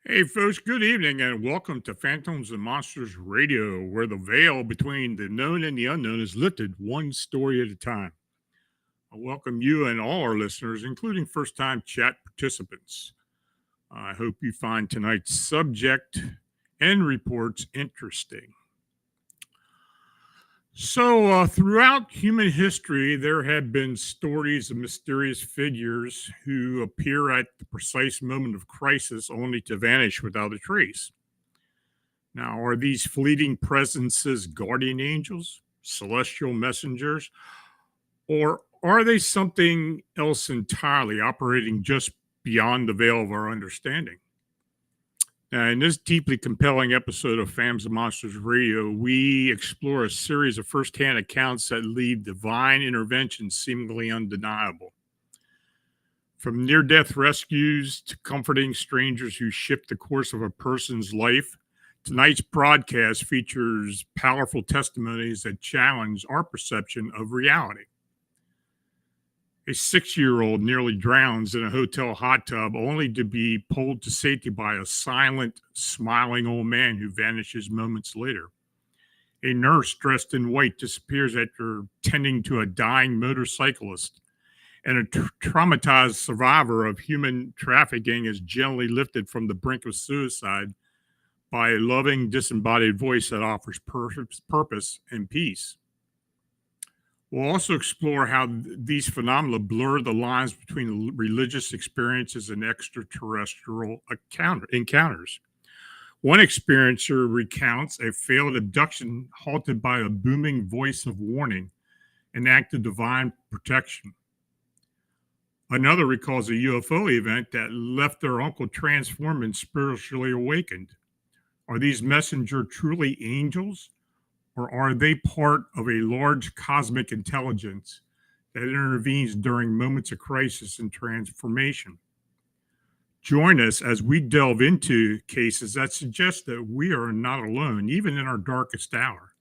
Hey, folks, good evening and welcome to Phantoms and Monsters Radio, where the veil between the known and the unknown is lifted one story at a time. I welcome you and all our listeners, including first time chat participants. I hope you find tonight's subject and reports interesting. So, throughout human history, there have been stories of mysterious figures who appear at the precise moment of crisis only to vanish without a trace. Now, are these fleeting presences guardian angels, celestial messengers, or are they something else entirely operating just beyond the veil of our understanding? Now, in this deeply compelling episode of Fams and Monsters Radio, we explore a series of firsthand accounts that leave divine intervention seemingly undeniable. From near death rescues to comforting strangers who shift the course of a person's life, tonight's broadcast features powerful testimonies that challenge our perception of reality. A 6-year-old nearly drowns in a hotel hot tub only to be pulled to safety by a silent, smiling old man who vanishes moments later. A nurse dressed in white disappears after tending to a dying motorcyclist. And a traumatized survivor of human trafficking is gently lifted from the brink of suicide by a loving, disembodied voice that offers purpose and peace. We'll also explore how these phenomena blur the lines between religious experiences and extraterrestrial encounters. One experiencer recounts a failed abduction halted by a booming voice of warning, an act of divine protection. Another recalls a UFO event that left their uncle transformed and spiritually awakened. Are these messengers truly angels? Or are they part of a large cosmic intelligence that intervenes during moments of crisis and transformation? Join us as we delve into cases that suggest that we are not alone, even in our darkest hour.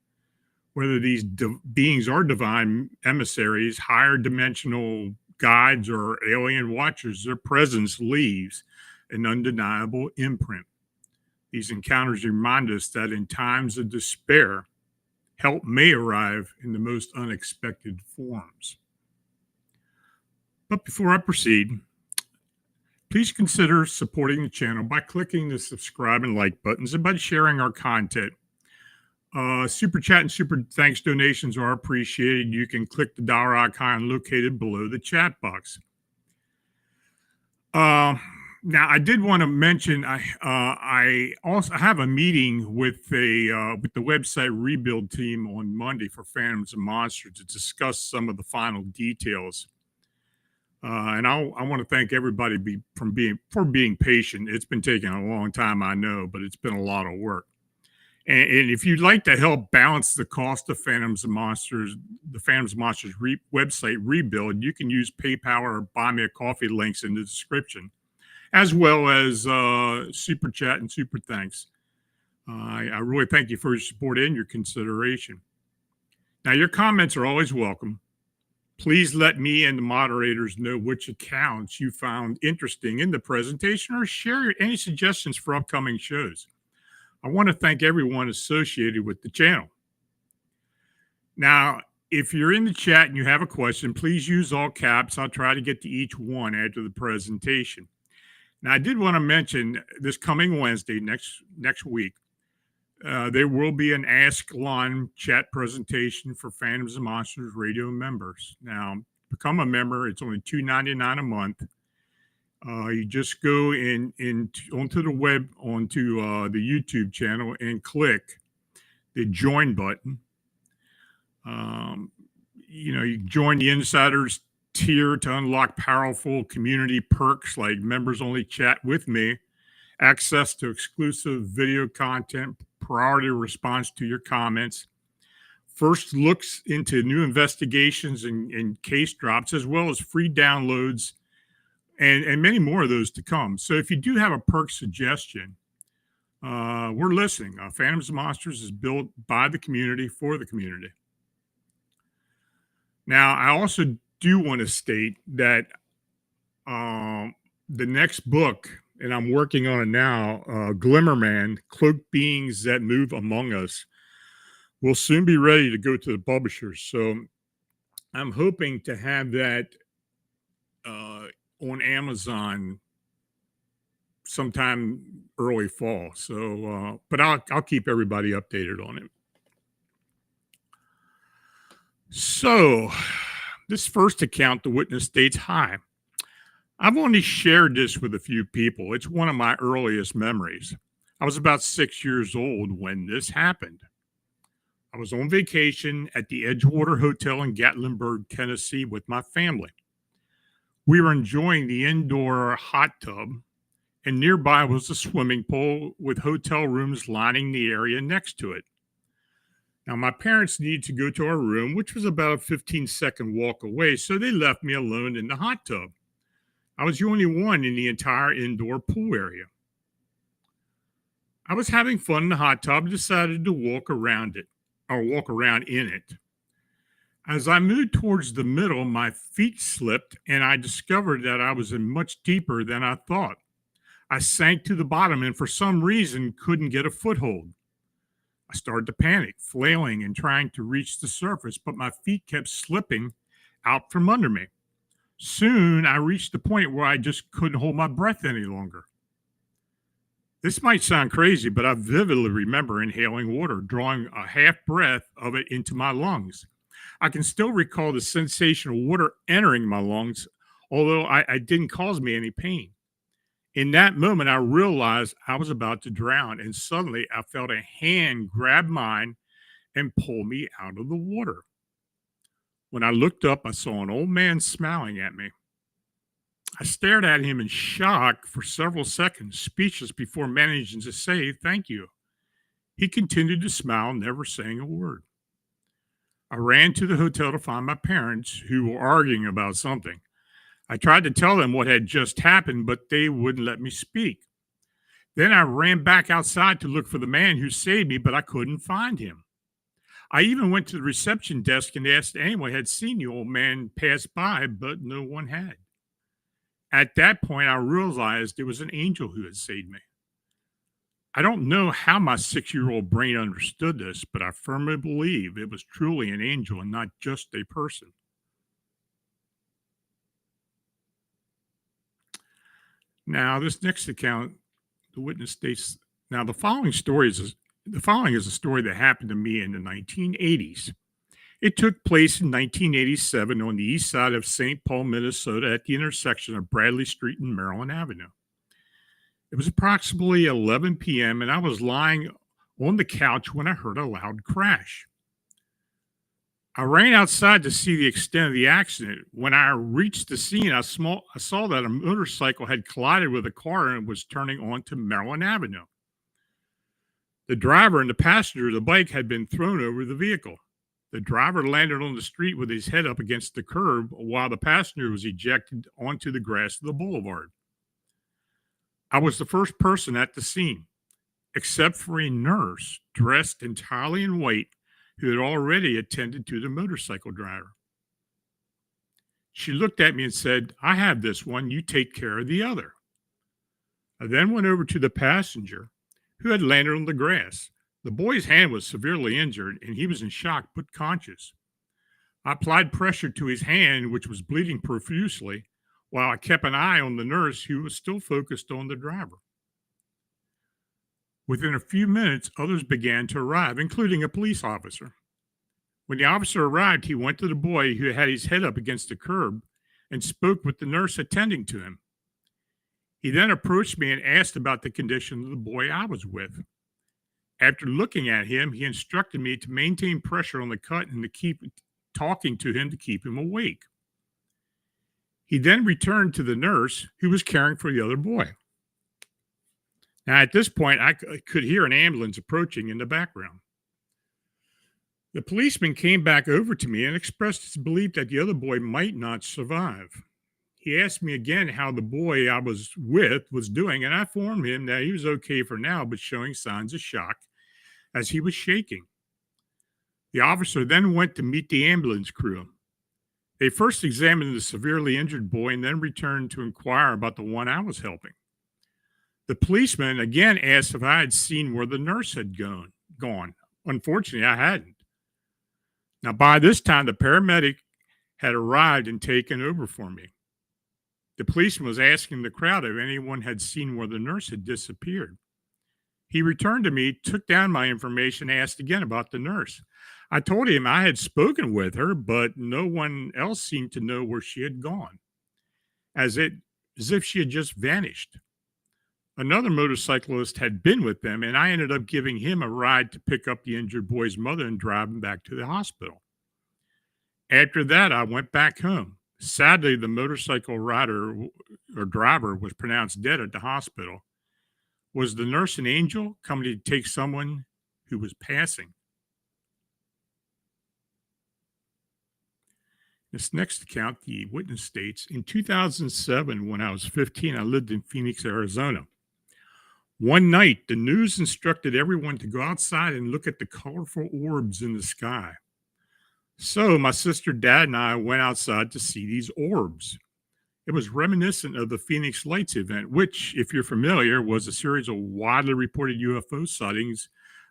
Whether these beings are divine emissaries, higher dimensional guides, or alien watchers, their presence leaves an undeniable imprint. These encounters remind us that in times of despair, help may arrive in the most unexpected forms. But before I proceed, please consider supporting the channel by clicking the subscribe and like buttons and by sharing our content. Super chat and super thanks donations are appreciated. You can click the dollar icon located below the chat box. Uh, Now, I did want to mention I also have a meeting with the website rebuild team on Monday for Phantoms and Monsters to discuss some of the final details. And I want to thank everybody for being patient. It's been taking a long time, I know, but it's been a lot of work. And if you'd like to help balance the cost of Phantoms and Monsters, the Phantoms and Monsters website rebuild, you can use PayPal or Buy Me a Coffee links in the description, as well as super chat and super thanks. I really thank you for your support and your consideration. Now, your comments are always welcome. Please let me and the moderators know which accounts you found interesting in the presentation or share any suggestions for upcoming shows. I want to thank everyone associated with the channel. Now, if you're in the chat and you have a question, please use all caps. I'll try to get to each one after the presentation. Now, I did want to mention this coming Wednesday, next week, there will be an Ask Lon chat presentation for Phantoms and Monsters radio members. Now, become a member. It's only $2.99 a month. You just go onto the YouTube channel and click the join button. You join the insiders tier to unlock powerful community perks like members only chat with me, access to exclusive video content, priority response to your comments, first looks into new investigations and case drops, as well as free downloads and many more of those to come. So if you do have a perk suggestion, we're listening. Phantoms and Monsters is built by the community for the community. Now, I also do want to state that the next book, and I'm working on it now, Glimmerman, Cloaked Beings That Move Among Us, will soon be ready to go to the publishers. So I'm hoping to have that on Amazon sometime early fall. So, but I'll keep everybody updated on it. So this first account, the witness states, "Hi, I've only shared this with a few people. It's one of my earliest memories. I was about 6 years old when this happened. I was on vacation at the Edgewater Hotel in Gatlinburg, Tennessee with my family. We were enjoying the indoor hot tub, and nearby was a swimming pool with hotel rooms lining the area next to it. Now, my parents needed to go to our room, which was about a 15-second walk away, so they left me alone in the hot tub. I was the only one in the entire indoor pool area. I was having fun in the hot tub and decided to walk around in it. As I moved towards the middle, my feet slipped and I discovered that I was in much deeper than I thought. I sank to the bottom and for some reason couldn't get a foothold. I started to panic, flailing and trying to reach the surface, but my feet kept slipping out from under me. Soon I reached the point where I just couldn't hold my breath any longer. This might sound crazy, but I vividly remember inhaling water, drawing a half breath of it into my lungs. I can still recall the sensation of water entering my lungs, although it didn't cause me any pain. In that moment, I realized I was about to drown, and suddenly I felt a hand grab mine and pull me out of the water. When I looked up, I saw an old man smiling at me. I stared at him in shock for several seconds, speechless before managing to say, "Thank you." He continued to smile, never saying a word. I ran to the hotel to find my parents, who were arguing about something. I tried to tell them what had just happened, but they wouldn't let me speak. Then I ran back outside to look for the man who saved me, but I couldn't find him. I even went to the reception desk and asked if anyone had seen the old man pass by, but no one had. At that point, I realized it was an angel who had saved me. I don't know how my 6-year-old brain understood this, but I firmly believe it was truly an angel and not just a person. Now, this next account, the witness states, the following is a story that happened to me in the 1980s. It took place in 1987 on the east side of St. Paul, Minnesota, at the intersection of Bradley Street and Maryland Avenue. It was approximately 11 p.m., and I was lying on the couch when I heard a loud crash. I ran outside to see the extent of the accident. When I reached the scene, I saw that a motorcycle had collided with a car and was turning onto Maryland Avenue. The driver and the passenger of the bike had been thrown over the vehicle. The driver landed on the street with his head up against the curb, while the passenger was ejected onto the grass of the boulevard. I was the first person at the scene, except for a nurse dressed entirely in white who had already attended to the motorcycle driver. She looked at me and said, "I have this one, you take care of the other." I then went over to the passenger who had landed on the grass. The boy's hand was severely injured and he was in shock but conscious. I applied pressure to his hand, which was bleeding profusely, while I kept an eye on the nurse who was still focused on the driver. Within a few minutes, others began to arrive, including a police officer. When the officer arrived, he went to the boy who had his head up against the curb and spoke with the nurse attending to him. He then approached me and asked about the condition of the boy I was with. After looking at him, he instructed me to maintain pressure on the cut and to keep talking to him to keep him awake. He then returned to the nurse who was caring for the other boy. Now, at this point, I could hear an ambulance approaching in the background. The policeman came back over to me and expressed his belief that the other boy might not survive. He asked me again how the boy I was with was doing, and I informed him that he was okay for now, but showing signs of shock as he was shaking. The officer then went to meet the ambulance crew. They first examined the severely injured boy and then returned to inquire about the one I was helping. The policeman again asked if I had seen where the nurse had gone. Unfortunately, I hadn't. Now, by this time, the paramedic had arrived and taken over for me. The policeman was asking the crowd if anyone had seen where the nurse had disappeared. He returned to me, took down my information, asked again about the nurse. I told him I had spoken with her, but no one else seemed to know where she had gone, as if she had just vanished. Another motorcyclist had been with them, and I ended up giving him a ride to pick up the injured boy's mother and drive him back to the hospital. After that, I went back home. Sadly, the motorcycle rider or driver was pronounced dead at the hospital. Was the nurse an angel coming to take someone who was passing? This next account, the witness states, in 2007, when I was 15, I lived in Phoenix, Arizona. One night, the news instructed everyone to go outside and look at the colorful orbs in the sky. So my sister, dad, and I went outside to see these orbs. It was reminiscent of the Phoenix Lights event, which, if you're familiar, was a series of widely reported UFO sightings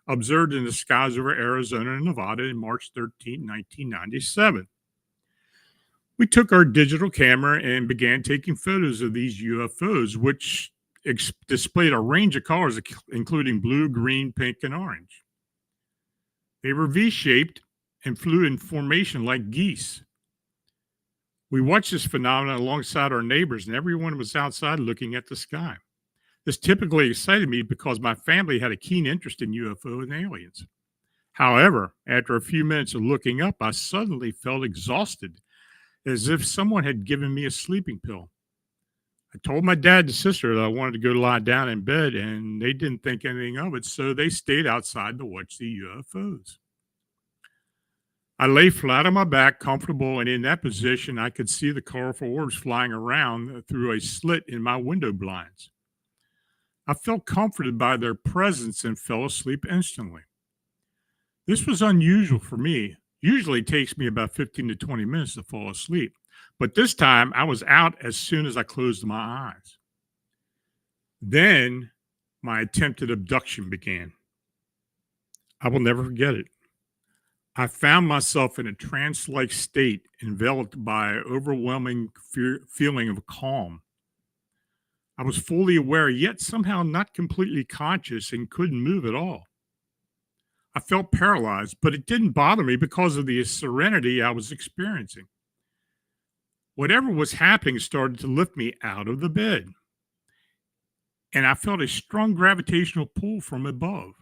observed in the skies over Arizona and Nevada on March 13, 1997. We took our digital camera and began taking photos of these UFOs, which displayed a range of colors, including blue, green, pink, and orange. They were V-shaped and flew in formation like geese. We watched this phenomenon alongside our neighbors, and everyone was outside looking at the sky. This typically excited me because my family had a keen interest in UFO and aliens. However, after a few minutes of looking up, I suddenly felt exhausted, as if someone had given me a sleeping pill. I told my dad and sister that I wanted to go lie down in bed, and they didn't think anything of it, so they stayed outside to watch the UFOs. I lay flat on my back, comfortable, and in that position, I could see the colorful orbs flying around through a slit in my window blinds. I felt comforted by their presence and fell asleep instantly. This was unusual for me. Usually it takes me about 15 to 20 minutes to fall asleep, but this time I was out as soon as I closed my eyes. Then my attempted abduction began. I will never forget it. I found myself in a trance-like state, enveloped by an overwhelming feeling of calm. I was fully aware, yet somehow not completely conscious, and couldn't move at all. I felt paralyzed, but it didn't bother me because of the serenity I was experiencing. Whatever was happening started to lift me out of the bed, and I felt a strong gravitational pull from above.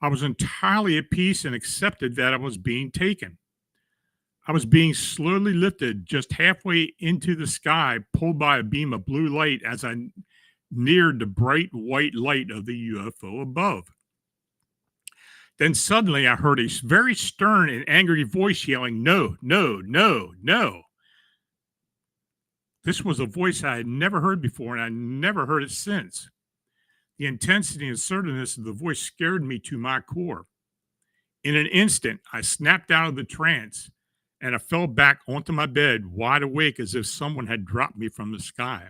I was entirely at peace and accepted that I was being taken. I was being slowly lifted just halfway into the sky, pulled by a beam of blue light as I neared the bright white light of the UFO above. Then suddenly I heard a very stern and angry voice yelling, "No, no, no, no." This was a voice I had never heard before, and I never heard it since. The intensity and assertiveness of the voice scared me to my core. In an instant, I snapped out of the trance and I fell back onto my bed, wide awake as if someone had dropped me from the sky.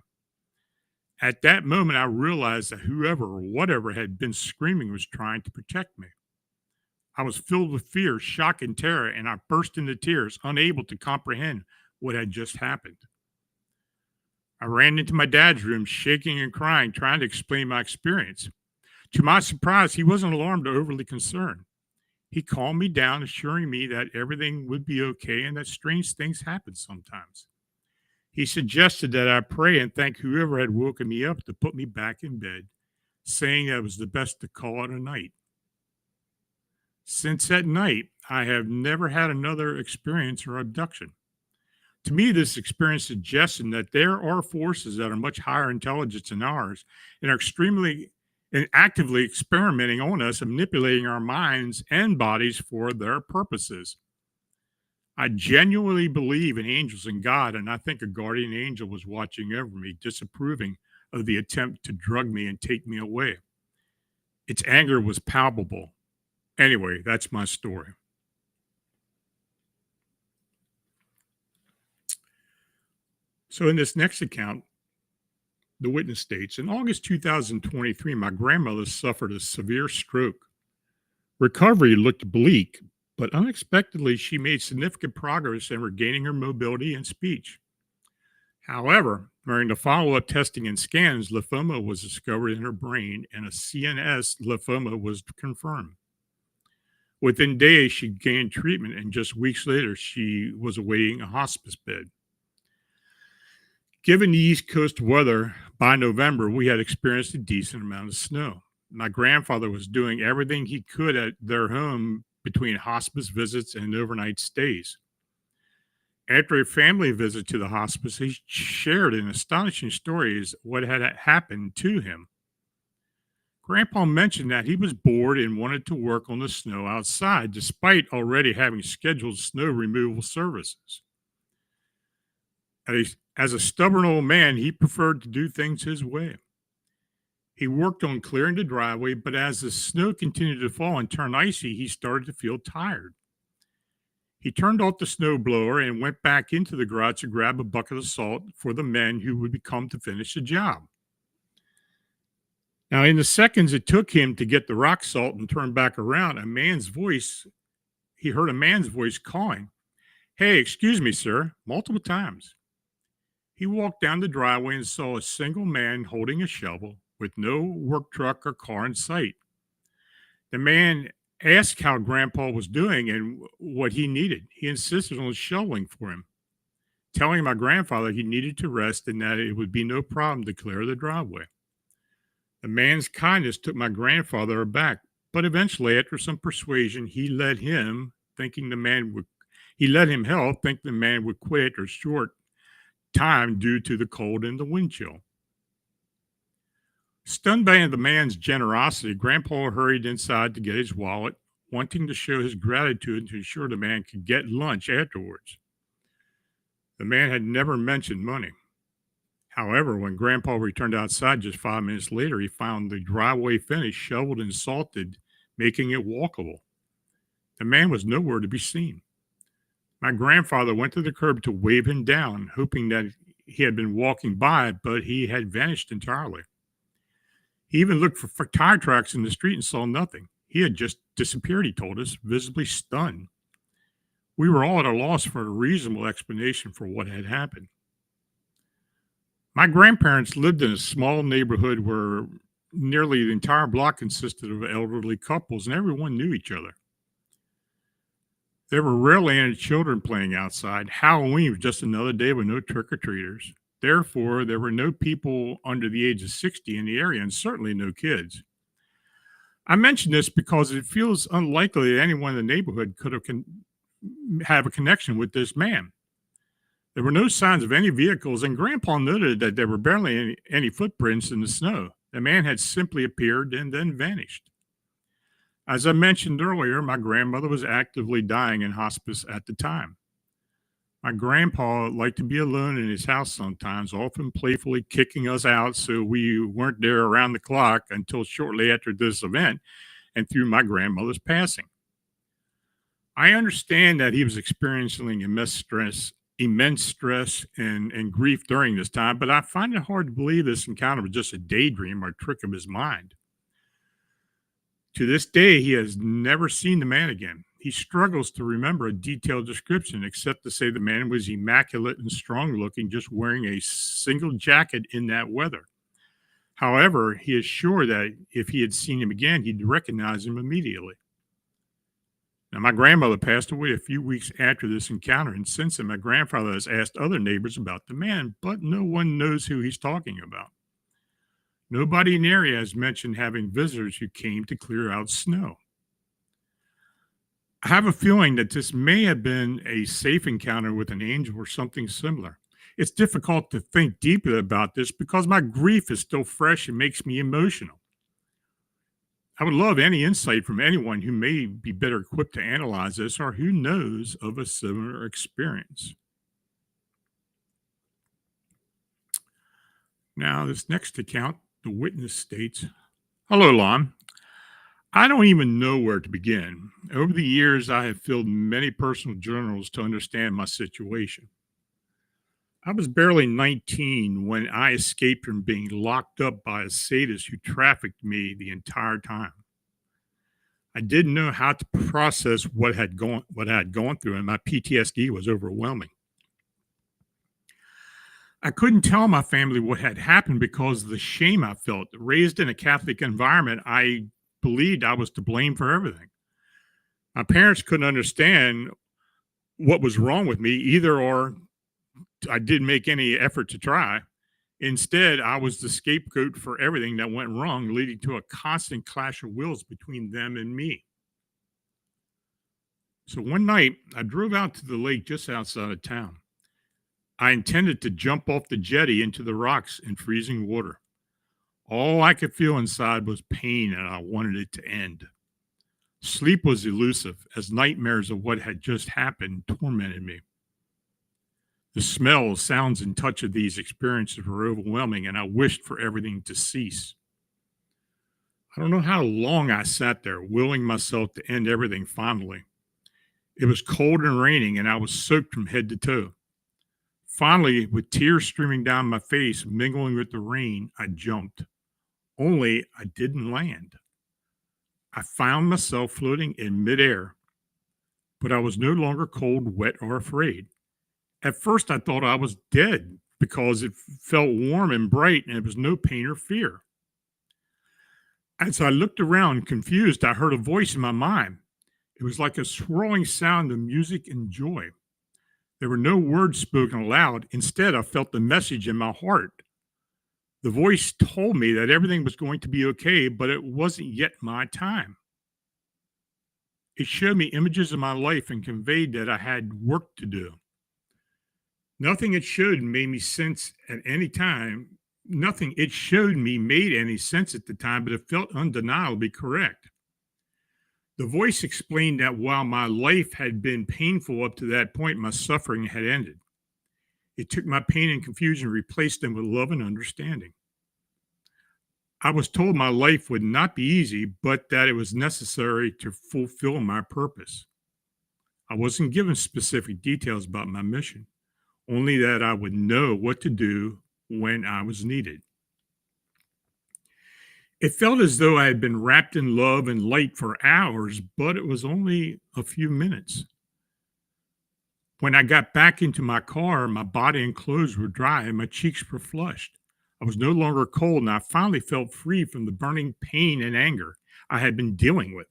At that moment, I realized that whoever or whatever had been screaming was trying to protect me. I was filled with fear, shock, and terror, and I burst into tears, unable to comprehend what had just happened. I ran into my dad's room, shaking and crying, trying to explain my experience. To my surprise, he wasn't alarmed or overly concerned. He calmed me down, assuring me that everything would be okay and that strange things happen sometimes. He suggested that I pray and thank whoever had woken me up to put me back in bed, saying that it was the best to call it a night. Since that night, I have never had another experience or abduction. To me, this experience suggests that there are forces that are much higher intelligence than ours and are extremely and actively experimenting on us and manipulating our minds and bodies for their purposes. I genuinely believe in angels and God, and I think a guardian angel was watching over me, disapproving of the attempt to drug me and take me away. Its anger was palpable. Anyway, that's my story. So, in this next account, the witness states, in August 2023, my grandmother suffered a severe stroke. Recovery looked bleak, but unexpectedly, she made significant progress in regaining her mobility and speech. However, during the follow up testing and scans, lymphoma was discovered in her brain and a CNS lymphoma was confirmed. Within days, she gained treatment, and just weeks later, she was awaiting a hospice bed. Given the East Coast weather, by November, we had experienced a decent amount of snow. My grandfather was doing everything he could at their home between hospice visits and overnight stays. After a family visit to the hospice, he shared an astonishing story as what had happened to him. Grandpa mentioned that he was bored and wanted to work on the snow outside despite already having scheduled snow removal services. As a stubborn old man, he preferred to do things his way. He worked on clearing the driveway, but as the snow continued to fall and turn icy, he started to feel tired. He turned off the snowblower and went back into the garage to grab a bucket of salt for the men who would come to finish the job. Now, in the seconds it took him to get the rock salt and turn back around, he heard a man's voice calling, "Hey, excuse me, sir," multiple times. He walked down the driveway and saw a single man holding a shovel with no work truck or car in sight. The man asked how Grandpa was doing and what he needed. He insisted on shoveling for him, telling my grandfather he needed to rest and that it would be no problem to clear the driveway. The man's kindness took my grandfather aback, but eventually, after some persuasion, he let him help, think the man would quit after a short time due to the cold and the wind chill. Stunned by the man's generosity, Grandpa hurried inside to get his wallet, wanting to show his gratitude to ensure the man could get lunch afterwards. The man had never mentioned money. However, when Grandpa returned outside just 5 minutes later, he found the driveway finished, shoveled, and salted, making it walkable. The man was nowhere to be seen. My grandfather went to the curb to wave him down, hoping that he had been walking by, but he had vanished entirely. He even looked for tire tracks in the street and saw nothing. He had just disappeared, he told us, visibly stunned. We were all at a loss for a reasonable explanation for what had happened. My grandparents lived in a small neighborhood where nearly the entire block consisted of elderly couples, and everyone knew each other. There were rarely any children playing outside. Halloween was just another day with no trick or treaters. Therefore, there were no people under the age of 60 in the area, and certainly no kids. I mention this because it feels unlikely that anyone in the neighborhood could have a connection with this man. There were no signs of any vehicles, and Grandpa noted that there were barely any footprints in the snow. The man had simply appeared and then vanished. As I mentioned earlier, my grandmother was actively dying in hospice at the time. My grandpa liked to be alone in his house sometimes, often playfully kicking us out so we weren't there around the clock until shortly after this event and through my grandmother's passing. I understand that he was experiencing immense stress and grief during this time, but I find it hard to believe this encounter was just a daydream or a trick of his mind. To this day, he has never seen the man again. He struggles to remember a detailed description, except to say the man was immaculate and strong looking, just wearing a single jacket in that weather. However, he is sure that if he had seen him again, he'd recognize him immediately. Now, my grandmother passed away a few weeks after this encounter, and since then, my grandfather has asked other neighbors about the man, but no one knows who he's talking about. Nobody in the area has mentioned having visitors who came to clear out snow. I have a feeling that this may have been a safe encounter with an angel or something similar. It's difficult to think deeply about this because my grief is still fresh and makes me emotional. I would love any insight from anyone who may be better equipped to analyze this or who knows of a similar experience. Now, this next account, the witness states, "Hello, Lon. I don't even know where to begin. Over the years, I have filled many personal journals to understand my situation. I was barely 19 when I escaped from being locked up by a sadist who trafficked me the entire time. I didn't know how to process what I had gone through, and my PTSD was overwhelming. I couldn't tell my family what had happened because of the shame I felt. Raised in a Catholic environment, I believed I was to blame for everything. My parents couldn't understand what was wrong with me either, or I didn't make any effort to try. Instead, I was the scapegoat for everything that went wrong, leading to a constant clash of wills between them and me. So one night, I drove out to the lake just outside of town. I intended to jump off the jetty into the rocks in freezing water. All I could feel inside was pain, and I wanted it to end. Sleep was elusive, as nightmares of what had just happened tormented me. The smell, sounds, and touch of these experiences were overwhelming, and I wished for everything to cease. I don't know how long I sat there, willing myself to end everything finally. It was cold and raining, and I was soaked from head to toe. Finally, with tears streaming down my face, mingling with the rain, I jumped. Only I didn't land. I found myself floating in midair, but I was no longer cold, wet, or afraid. At first, I thought I was dead because it felt warm and bright and there was no pain or fear. As I looked around, confused, I heard a voice in my mind. It was like a swirling sound of music and joy. There were no words spoken aloud. Instead, I felt the message in my heart. The voice told me that everything was going to be okay, but it wasn't yet my time. It showed me images of my life and conveyed that I had work to do. Nothing it showed made me sense at any time. Nothing it showed me made any sense at the time, but it felt undeniably correct. The voice explained that while my life had been painful up to that point, my suffering had ended. It took my pain and confusion and replaced them with love and understanding. I was told my life would not be easy, but that it was necessary to fulfill my purpose. I wasn't given specific details about my mission, only that I would know what to do when I was needed. It felt as though I had been wrapped in love and light for hours, but it was only a few minutes. When I got back into my car, my body and clothes were dry and my cheeks were flushed. I was no longer cold, and I finally felt free from the burning pain and anger I had been dealing with.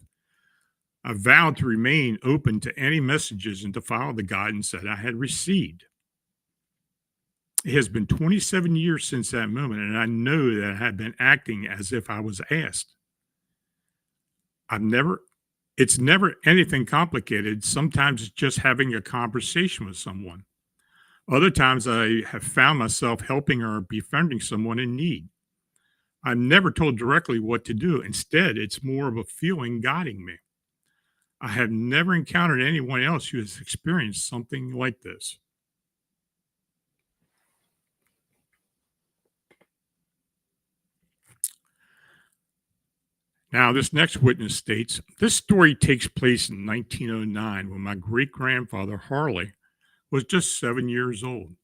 I vowed to remain open to any messages and to follow the guidance that I had received. It has been 27 years since that moment, and I know that I have been acting as if I was asked. I've never, it's never anything complicated. Sometimes it's just having a conversation with someone. Other times I have found myself helping or befriending someone in need. I'm never told directly what to do. Instead, it's more of a feeling guiding me. I have never encountered anyone else who has experienced something like this. Now, this next witness states this story takes place in 1909 when my great grandfather, Harley, was just 7 years old.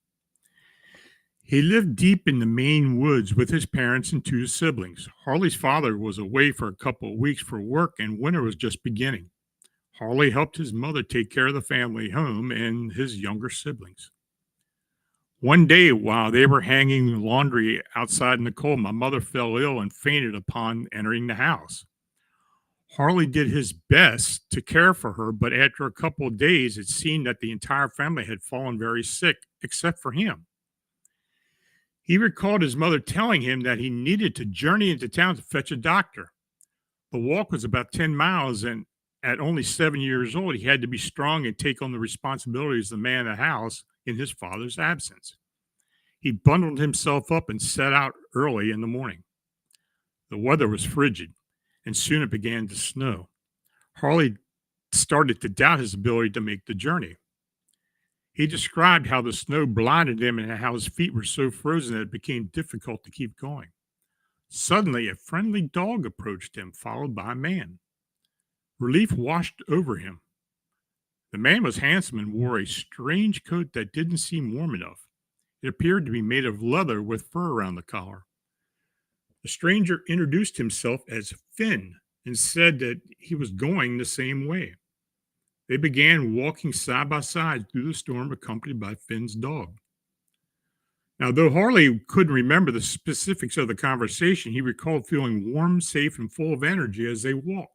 He lived deep in the Maine woods with his parents and two siblings. Harley's father was away for a couple of weeks for work, and winter was just beginning. Harley helped his mother take care of the family home and his younger siblings. One day, while they were hanging the laundry outside in the cold, my mother fell ill and fainted upon entering the house. Harley did his best to care for her, but after a couple of days, it seemed that the entire family had fallen very sick, except for him. He recalled his mother telling him that he needed to journey into town to fetch a doctor. The walk was about 10 miles, and at only 7 years old, he had to be strong and take on the responsibilities of the man of the house in his father's absence. He bundled himself up and set out early in the morning. The weather was frigid, and soon it began to snow. Harley started to doubt his ability to make the journey. He described how the snow blinded him and how his feet were so frozen that it became difficult to keep going. Suddenly, a friendly dog approached him, followed by a man. Relief washed over him. The man was handsome and wore a strange coat that didn't seem warm enough. It appeared to be made of leather with fur around the collar. The stranger introduced himself as Finn and said that he was going the same way. They began walking side by side through the storm, accompanied by Finn's dog. Now, though Harley couldn't remember the specifics of the conversation, he recalled feeling warm, safe, and full of energy as they walked.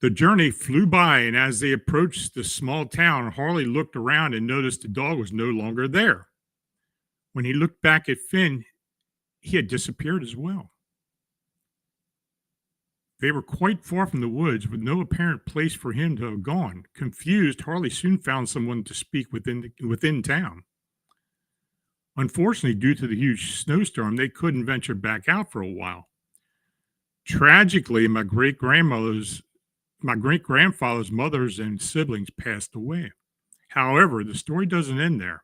The journey flew by, and as they approached the small town, Harley looked around and noticed the dog was no longer there. When he looked back at Finn, he had disappeared as well. They were quite far from the woods, with no apparent place for him to have gone. Confused, Harley soon found someone to speak within town. Unfortunately, due to the huge snowstorm, they couldn't venture back out for a while. Tragically, my great grandfather's mothers and siblings passed away. However, the story doesn't end there.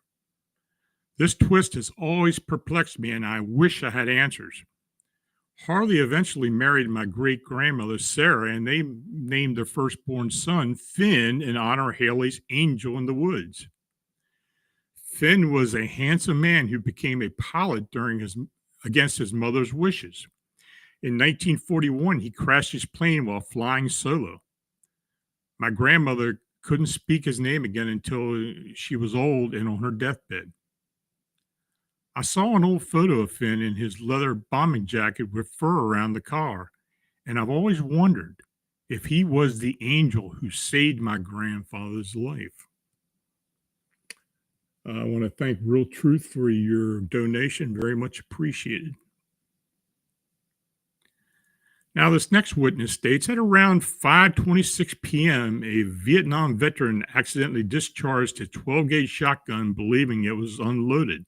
This twist has always perplexed me, and I wish I had answers. Harley eventually married my great grandmother, Sarah, and they named their firstborn son Finn in honor of Haley's angel in the woods. Finn was a handsome man who became a pilot against his mother's wishes. In 1941, he crashed his plane while flying solo. My grandmother couldn't speak his name again until she was old and on her deathbed. I saw an old photo of Finn in his leather bombing jacket with fur around the collar, and I've always wondered if he was the angel who saved my grandfather's life. I want to thank Real Truth for your donation. Very much appreciated. Now, this next witness states at around 5:26 p.m., a Vietnam veteran accidentally discharged a 12-gauge shotgun, believing it was unloaded.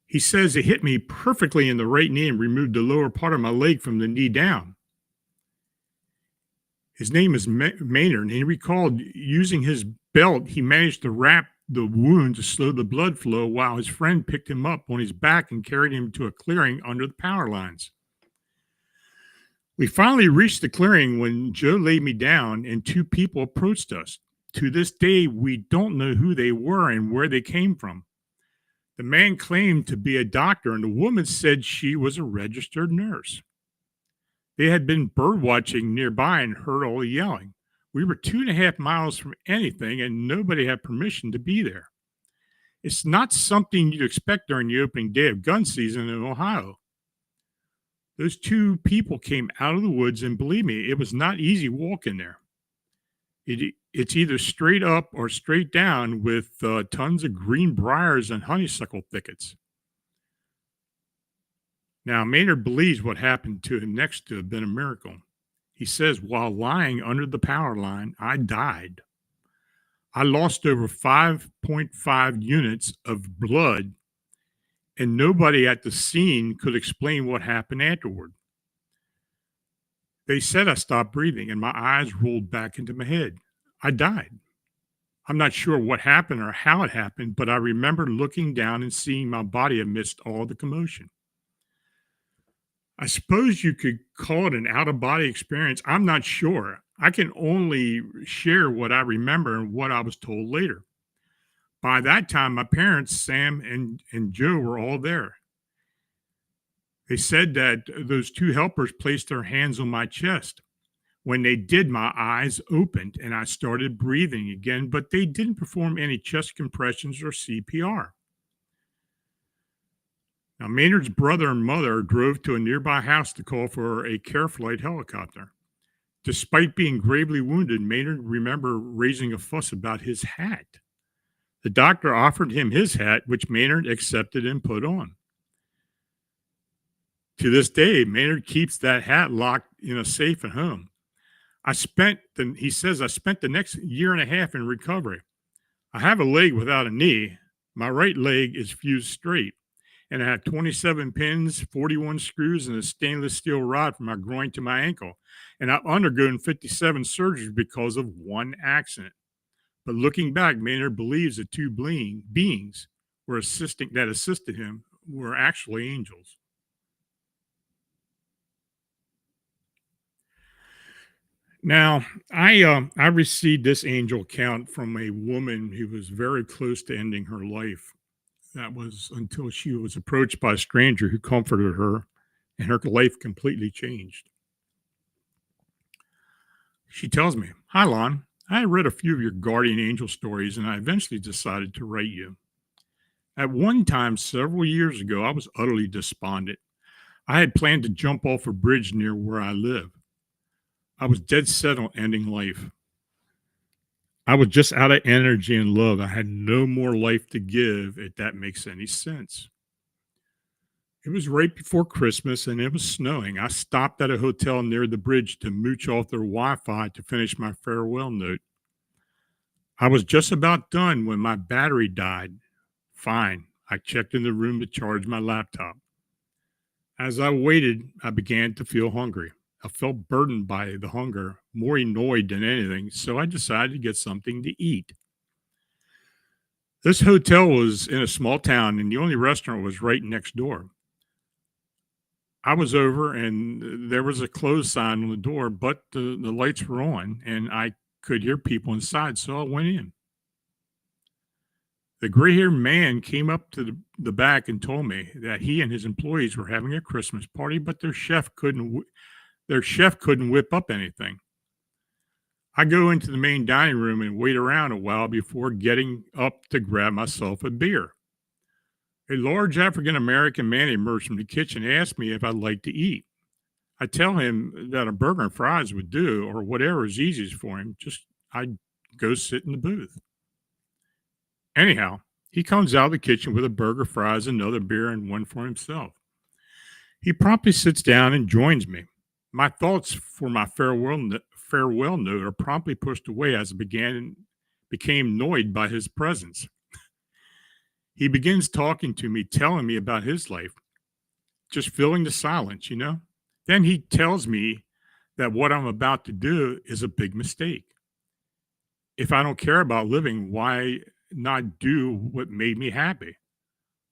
He says it hit me perfectly in the right knee and removed the lower part of my leg from the knee down. His name is Maynard, and he recalled using his belt, he managed to wrap the wound to slow the blood flow while his friend picked him up on his back and carried him to a clearing under the power lines. We finally reached the clearing when Joe laid me down and two people approached us. To this day, we don't know who they were and where they came from. The man claimed to be a doctor, and the woman said she was a registered nurse. They had been bird watching nearby and heard all the yelling. We were 2.5 miles from anything, and nobody had permission to be there. It's not something you'd expect during the opening day of gun season in Ohio. Those two people came out of the woods, and believe me, it was not easy walking there. It's either straight up or straight down with tons of green briars and honeysuckle thickets. Now, Maynard believes what happened to him next to have been a miracle. He says, while lying under the power line, I died. I lost over 5.5 units of blood, and nobody at the scene could explain what happened afterward. They said I stopped breathing and my eyes rolled back into my head. I died. I'm not sure what happened or how it happened, but I remember looking down and seeing my body amidst all the commotion. I suppose you could call it an out of body experience. I'm not sure. I can only share what I remember and what I was told later. By that time, my parents, Sam and Joe, were all there. They said that those two helpers placed their hands on my chest. When they did, my eyes opened and I started breathing again, but they didn't perform any chest compressions or CPR. Now, Maynard's brother and mother drove to a nearby house to call for a care flight helicopter. Despite being gravely wounded, Maynard remembered raising a fuss about his hat. The doctor offered him his hat, which Maynard accepted and put on. To this day, Maynard keeps that hat locked in a safe at home. He says, I spent the next year and a half in recovery. I have a leg without a knee. My right leg is fused straight. And I have 27 pins, 41 screws, and a stainless steel rod from my groin to my ankle. And I've undergone 57 surgeries because of one accident. But looking back, Maynard believes the two beings that assisted him were actually angels. Now, I received this angel account from a woman who was very close to ending her life. That was until she was approached by a stranger who comforted her, and her life completely changed. She tells me, Hi, Lon. I read a few of your guardian angel stories, and I eventually decided to write you. At one time, several years ago, I was utterly despondent. I had planned to jump off a bridge near where I live. I was dead set on ending life. I was just out of energy and love. I had no more life to give, if that makes any sense. It was right before Christmas and it was snowing. I stopped at a hotel near the bridge to mooch off their Wi Fi to finish my farewell note. I was just about done when my battery died. Fine. I checked in the room to charge my laptop. As I waited, I began to feel hungry. I felt burdened by the hunger, more annoyed than anything, so I decided to get something to eat. This hotel was in a small town, and the only restaurant was right next door. I was over, and there was a closed sign on the door, but the lights were on, and I could hear people inside, so I went in. The gray haired man came up to the back and told me that he and his employees were having a Christmas party, but their chef couldn't whip up anything. I go into the main dining room and wait around a while before getting up to grab myself a beer. A large African American man emerged from the kitchen and asked me if I'd like to eat. I tell him that a burger and fries would do, or whatever is easiest for him. I'd go sit in the booth. Anyhow, he comes out of the kitchen with a burger, fries, another beer, and one for himself. He promptly sits down and joins me. My thoughts for my farewell note are promptly pushed away as I became annoyed by his presence. He begins talking to me, telling me about his life, just filling the silence. Then he tells me that what I'm about to do is a big mistake. If I don't care about living, why not do what made me happy?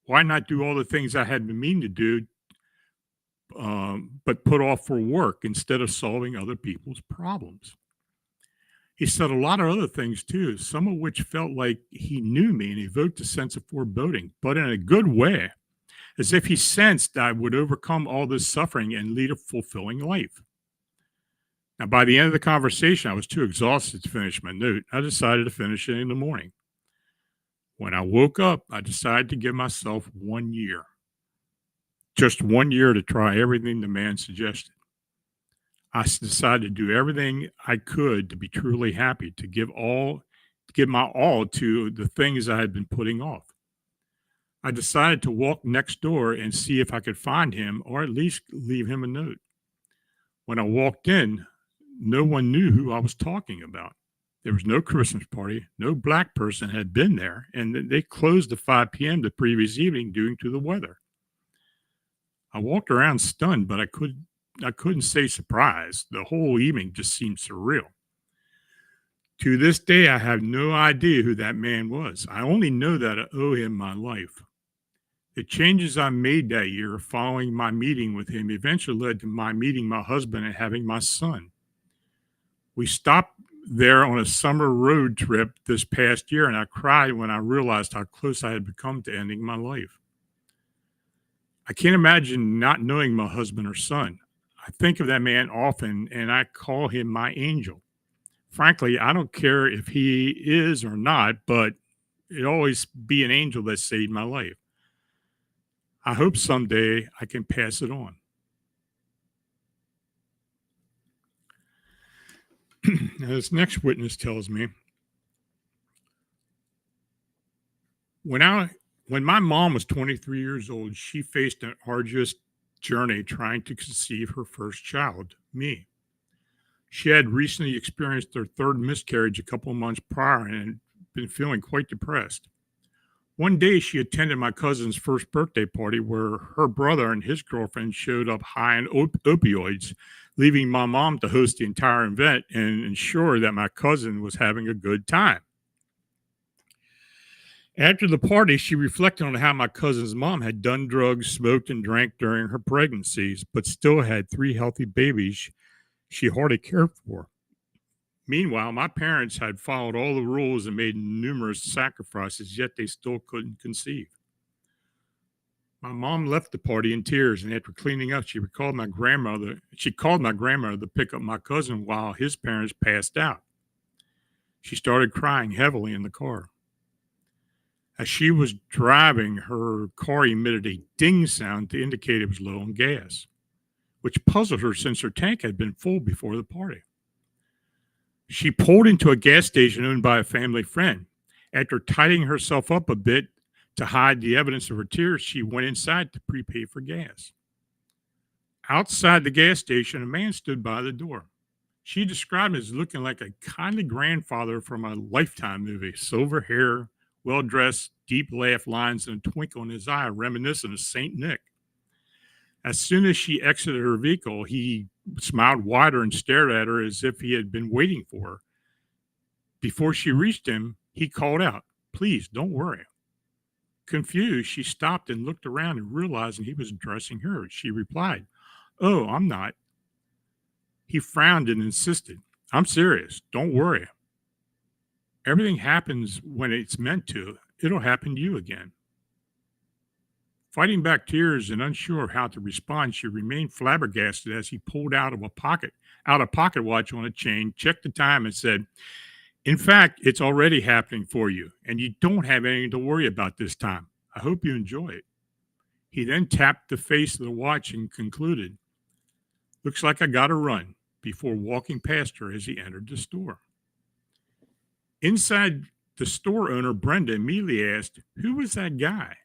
Why not do all the things I had been meaning to do, but put off for work instead of solving other people's problems? He said a lot of other things too, some of which felt like he knew me and evoked a sense of foreboding, but in a good way, as if he sensed I would overcome all this suffering and lead a fulfilling life. Now, by the end of the conversation, I was too exhausted to finish my note. I decided to finish it in the morning. When I woke up, I decided to give myself 1 year, just 1 year to try everything the man suggested. Decided to do everything I could to be truly happy, to give my all to the things I had been putting off. I decided to walk next door and see if I could find him or at least leave him a note. When I walked in, no one knew who I was talking about. There was no Christmas party, no black person had been there, and they closed at 5 p.m. the previous evening due to the weather. I walked around stunned, but I couldn't say surprised. The whole evening just seemed surreal. To this day, I have no idea who that man was. I only know that I owe him my life. The changes I made that year following my meeting with him eventually led to my meeting my husband and having my son. We stopped there on a summer road trip this past year, and I cried when I realized how close I had become to ending my life. I can't imagine not knowing my husband or son. I think of that man often, and I call him my angel. Frankly, I don't care if he is or not, but it always be an angel that saved my life. I hope someday I can pass it on. Now, this next witness tells me when I when my mom was 23 years old, she faced an arduous journey trying to conceive her first child, me. She had recently experienced her third miscarriage a couple of months prior and had been feeling quite depressed. One day, she attended my cousin's first birthday party where her brother and his girlfriend showed up high on opioids, leaving my mom to host the entire event and ensure that my cousin was having a good time. After the party, she reflected on how my cousin's mom had done drugs, smoked, and drank during her pregnancies, but still had three healthy babies she hardly cared for. Meanwhile, my parents had followed all the rules and made numerous sacrifices, yet they still couldn't conceive. My mom left the party in tears, and after cleaning up, she called my grandmother to pick up my cousin while his parents passed out. She started crying heavily in the car. As she was driving, her car emitted a ding sound to indicate it was low on gas, which puzzled her since her tank had been full before the party. She pulled into a gas station owned by a family friend. After tidying herself up a bit to hide the evidence of her tears, she went inside to prepay for gas. Outside the gas station, a man stood by the door. She described him as looking like a kindly grandfather from a Lifetime movie, silver hair, well dressed, deep laugh lines, and a twinkle in his eye reminiscent of St. Nick. As soon as she exited her vehicle, he smiled wider and stared at her as if he had been waiting for her. Before she reached him, he called out, "Please, don't worry." Confused, she stopped and looked around and realizing he was addressing her. She replied, "Oh, I'm not." He frowned and insisted, "I'm serious. Don't worry. Everything happens when it's meant to. It'll happen to you again." Fighting back tears and unsure of how to respond, she remained flabbergasted as he pulled out a pocket watch on a chain, checked the time, and said, "In fact, it's already happening for you, and you don't have anything to worry about this time. I hope you enjoy it." He then tapped the face of the watch and concluded, "Looks like I gotta run," before walking past her as he entered the store. Inside, the store owner, Brenda, immediately asked, "Who was that guy?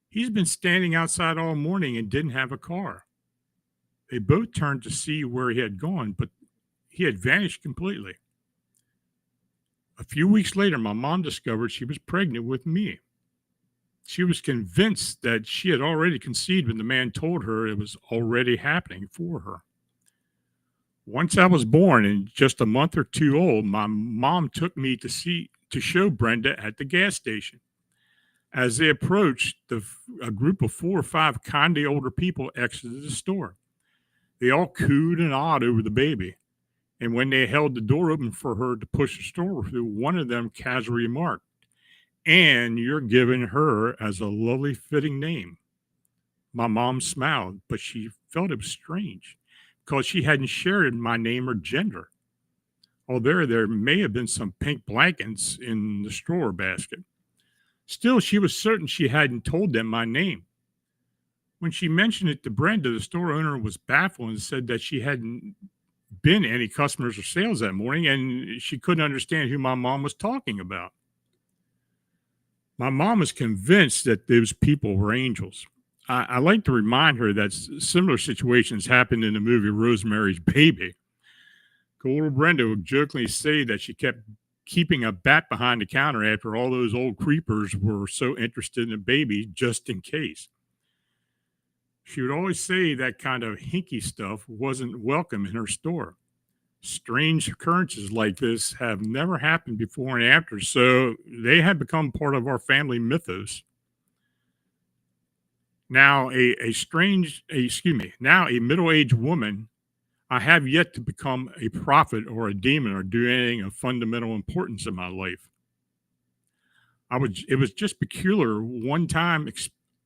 He's been standing outside all morning and didn't have a car." They both turned to see where he had gone, but he had vanished completely. A few weeks later, my mom discovered she was pregnant with me. She was convinced that she had already conceived when the man told her it was already happening for her. Once I was born and just a month or two old, my mom took me to show Brenda at the gas station. As they approached, a group of 4 or 5 kindly older people exited the store. They all cooed and awed over the baby. And when they held the door open for her to push the store through, one of them casually remarked, "And you're giving her as a lovely fitting name." My mom smiled, but she felt it was strange because she hadn't shared my name or gender, although there may have been some pink blankets in the store basket. Still, she was certain she hadn't told them my name. When she mentioned it to Brenda, the store owner was baffled and said that she hadn't been any customers or sales that morning and she couldn't understand who my mom was talking about. My mom was convinced that those people were angels. I like to remind her that similar situations happened in the movie Rosemary's Baby. Old Brenda would jokingly say that she kept keeping a bat behind the counter after all those old creepers were so interested in the baby just in case. She would always say that kind of hinky stuff wasn't welcome in her store. Strange occurrences like this have never happened before and after, so they had become part of our family mythos. Now, now a middle-aged woman, I have yet to become a prophet or a demon or do anything of fundamental importance in my life. It was just peculiar one time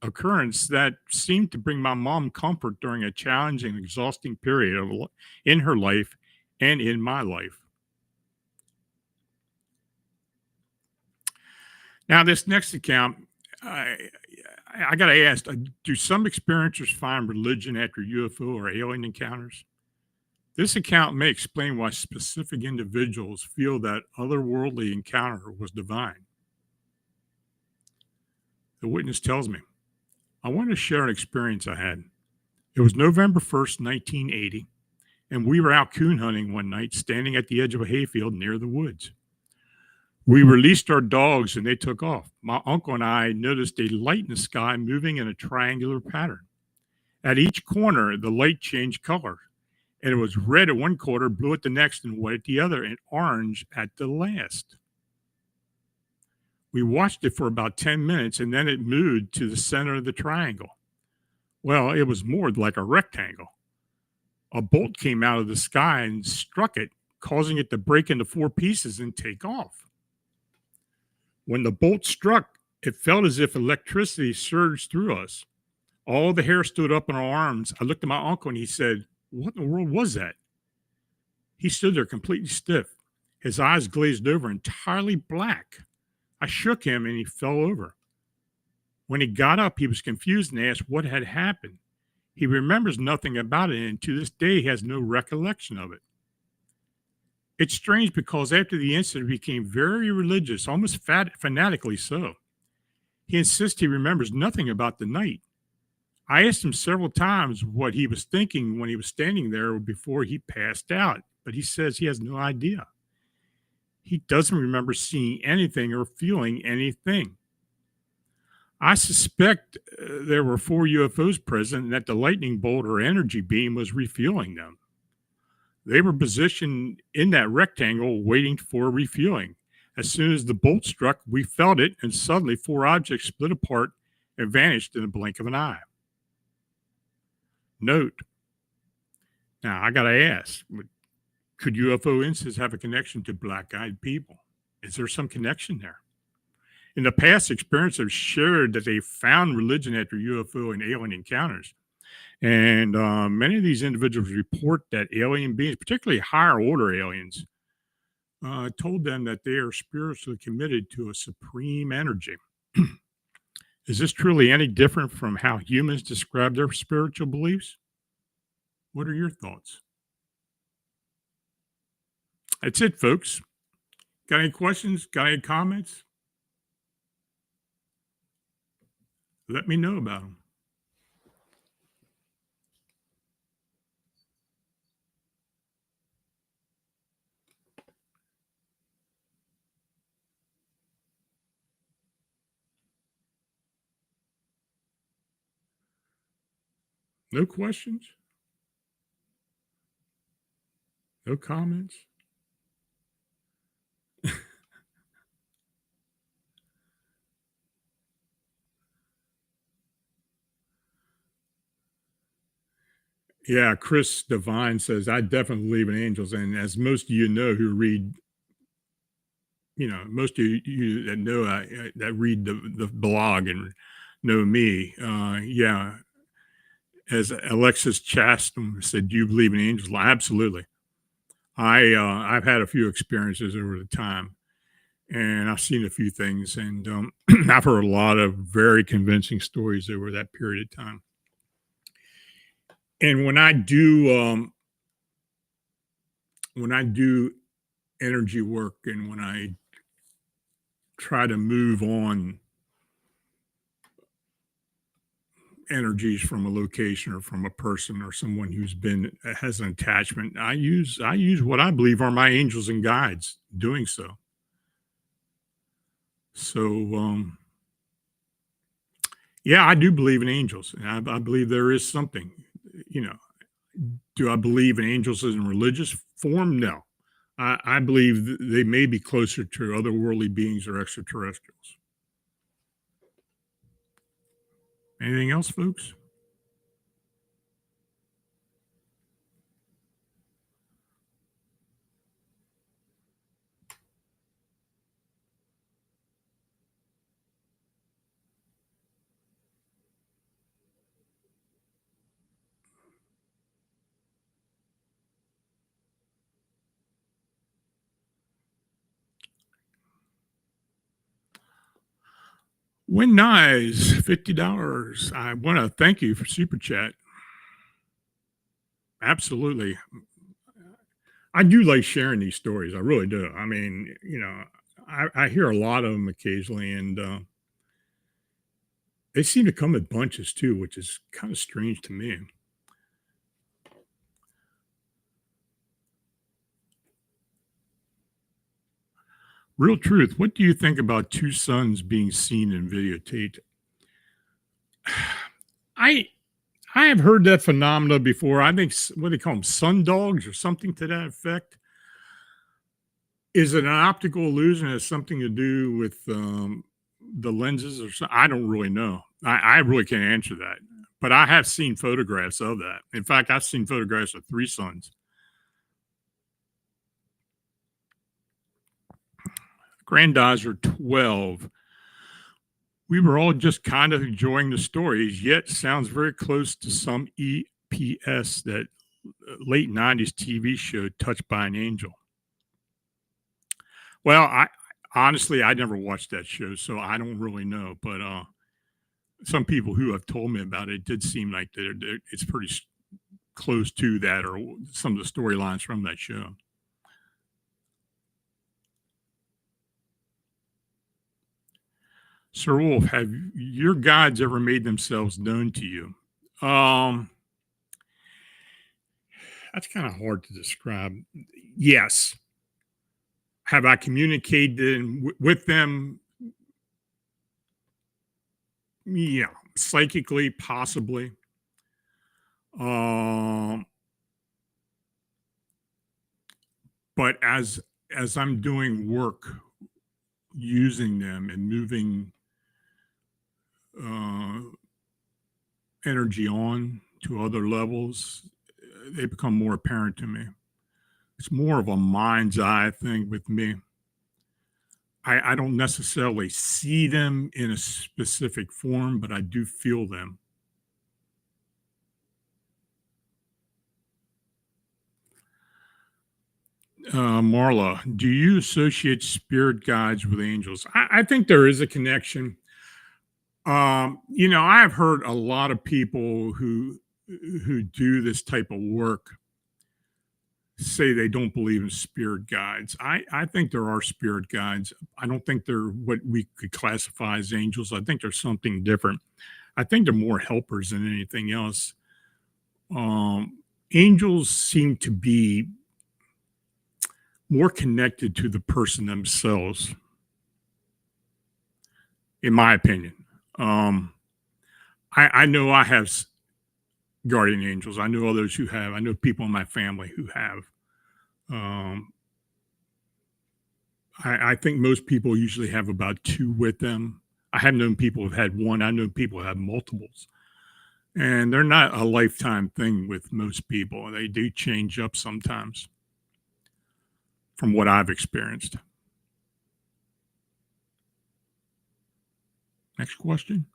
occurrence that seemed to bring my mom comfort during a challenging, exhausting period in her life and in my life. Now, this next account, I, I got to ask: do some experiencers find religion after UFO or alien encounters? This account may explain why specific individuals feel that otherworldly encounter was divine. The witness tells me, I want to share an experience I had. It was November 1st, 1980, and we were out coon hunting one night, standing at the edge of a hayfield near the woods. We released our dogs and they took off. My uncle and I noticed a light in the sky moving in a triangular pattern. At each corner, the light changed color, and it was red at one quarter, blue at the next, and white at the other, and orange at the last. We watched it for about 10 minutes, and then it moved to the center of the triangle. Well, it was more like a rectangle. A bolt came out of the sky and struck it, causing it to break into four pieces and take off. When the bolt struck, it felt as if electricity surged through us. All the hair stood up on our arms. I looked at my uncle and he said, What in the world was that? He stood there completely stiff, his eyes glazed over, entirely black. I shook him and he fell over. When he got up, he was confused and asked what had happened. He remembers nothing about it, and to this day, he has no recollection of it. It's strange because after the incident, he became very religious, almost fanatically so. He insists he remembers nothing about the night. I asked him several times what he was thinking when he was standing there before he passed out, but he says he has no idea. He doesn't remember seeing anything or feeling anything. I suspect there were four UFOs present and that the lightning bolt or energy beam was refueling them. They were positioned in that rectangle waiting for refueling. As soon as the bolt struck, we felt it, and suddenly four objects split apart and vanished in the blink of an eye. Note, now I got to ask, could UFO incidents have a connection to black-eyed people? Is there some connection there? In the past, experiencers have shared that they found religion after UFO and alien encounters. And many of these individuals report that alien beings, particularly higher order aliens, told them that they are spiritually committed to a supreme energy. Is this truly any different from how humans describe their spiritual beliefs? What are your thoughts? That's it, folks. Got any questions? Got any comments? Let me know about them. No questions? No comments? Yeah, Chris Devine says, I definitely believe in angels. And as most of you know who read, most of you that know, that read the blog and know me, yeah, as Alexis Chaston said, do you believe in angels? Absolutely. I've had a few experiences over the time. and I've seen a few things, and I've heard a lot of very convincing stories over that period of time. And when I do energy work, and when I try to move on energies from a location or from a person or someone who's been has an attachment, I use what I believe are my angels and guides doing so. So yeah, I do believe in angels, and I believe there is something. You know, do I believe in angels in religious form? No. I believe they may be closer to otherworldly beings or extraterrestrials. Anything else, folks? Win Nice, $50. I want to thank you for Super Chat. Absolutely. I do like sharing these stories. I really do. I mean, I hear a lot of them occasionally, and they seem to come in bunches too, which is kind of strange to me. Real truth. What do you think about two suns being seen and videotaped? I I have heard that phenomena before. I think what do they call them, sun dogs or something to that effect. Is it an optical illusion? Has something to do with the lenses or something? I don't really know. I really can't answer that. But I have seen photographs of that. In fact, I've seen photographs of three suns. Grandizer 12. We were all just kind of enjoying the stories, yet sounds very close to some EPS, that late 90s TV show Touched by an Angel. Well, I honestly I never watched that show, so I don't really know. But some people who have told me about it did seem like it's pretty close to that, or some of the storylines from that show. Sir Wolf, have your guides ever made themselves known to you? Um, that's kind of hard to describe. Yes. Have I communicated with them? Yeah, psychically, possibly. Um, but as I'm doing work using them and moving uh, energy on to other levels, they become more apparent to me. It's more of a mind's eye thing with me. I don't necessarily see them in a specific form, but I do feel them. Marla, do you associate spirit guides with angels? I think there is a connection. I've heard a lot of people who do this type of work say they don't believe in spirit guides. I think there are spirit guides. I don't think they're what we could classify as angels. I think they're something different. I think they're more helpers than anything else. Angels seem to be more connected to the person themselves, in my opinion. Um, I know I have guardian angels. I know others who have. I know people in my family who have. Um, I think most people usually have about two with them. I have known people who've had one. I know people who have multiples, and they're not a lifetime thing with most people. They do change up sometimes, from what I've experienced. Next question.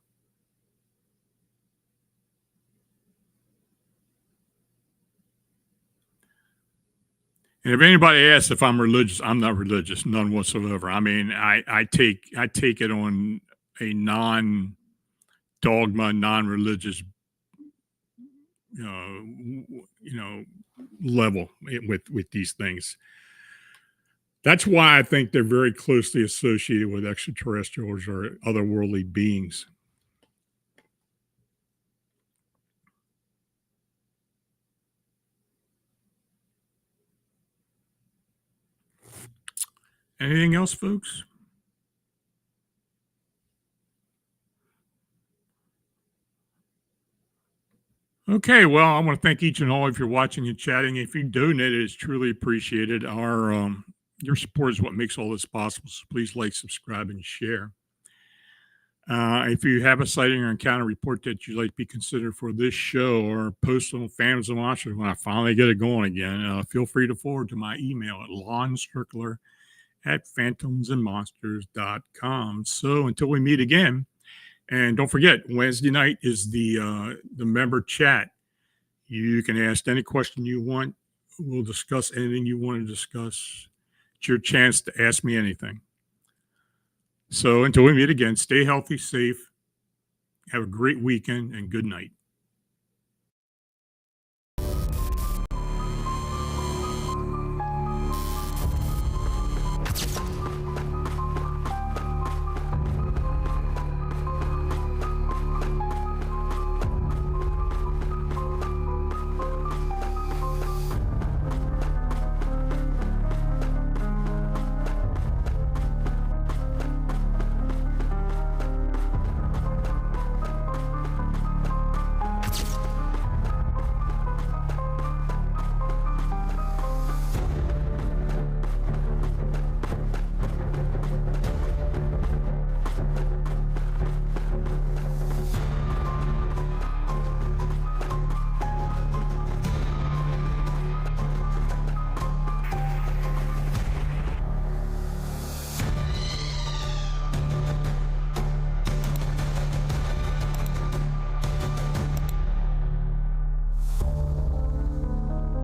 And if anybody asks if I'm religious, I'm not religious, none whatsoever. I mean, I take it on a non dogma, non religious, you know, level with these things. That's why I think they're very closely associated with extraterrestrials or otherworldly beings. Anything else, folks? Okay, well, I want to thank each and all of you for watching and chatting. If you donated, it's truly appreciated. Our your support is what makes all this possible. So please like, subscribe, and share. If you have a sighting or encounter report that you'd like to be considered for this show or post on Phantoms and Monsters when I finally get it going again, feel free to forward to my email at lawncircler@phantomsandmonsters.com. So until we meet again, and don't forget, Wednesday night is the member chat. You can ask any question you want. We'll discuss anything you want to discuss. It's your chance to ask me anything. So until we meet again, stay healthy, safe, have a great weekend, and good night.